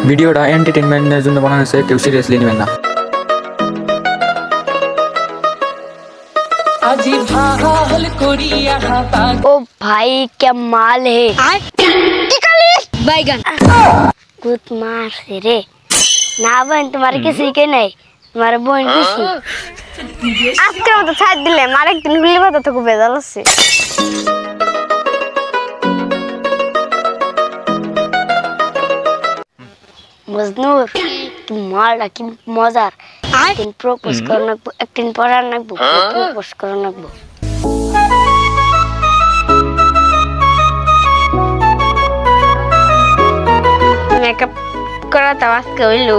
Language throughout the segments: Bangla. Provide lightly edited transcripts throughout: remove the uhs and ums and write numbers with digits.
ভিডিওটা এন্টারটেইনমেন্টের জন্য বানানো হয়েছে, কেউ সিরিয়াসলি নেবেন না। ओ भाई क्या माल है बैगन कुछ मार से रे ना बहन तुम्हारे किसी के नहीं तुम्हारे बहन किसी আজকে মতো ছাড় দিলে আমার একদিন গুলি বাতা তো খুব বেজাল আছে মজনুর কি মালটা কি মজার একদিন প্রপোজ করে নাকবো একদিন পড়ার নাকবো প্রপোজ করে নাকবো মেকআপ করা তো আজকে হইলো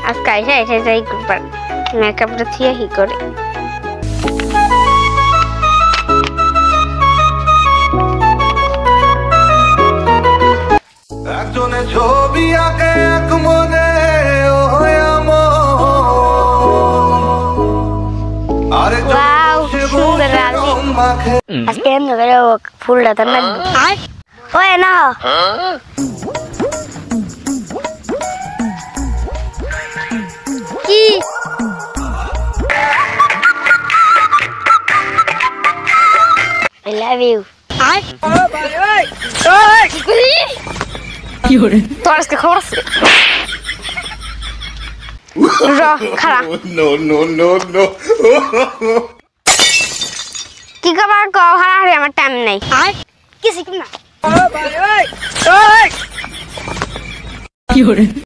আজকে আইসা এসে যাই করবার মেকআপটা থিয়া হি করে একজনে ছবি আঁকে এক মনে ওয়াও সুন্দর লাগছে আজকে এমন করে ফুলটা তো নাকবো ওই না কি I love you কি করে তোর আজকে খবর আছে খারাপ কি খবর কও হারাহারি আমার টাইম নাই কি শিখনা কি করে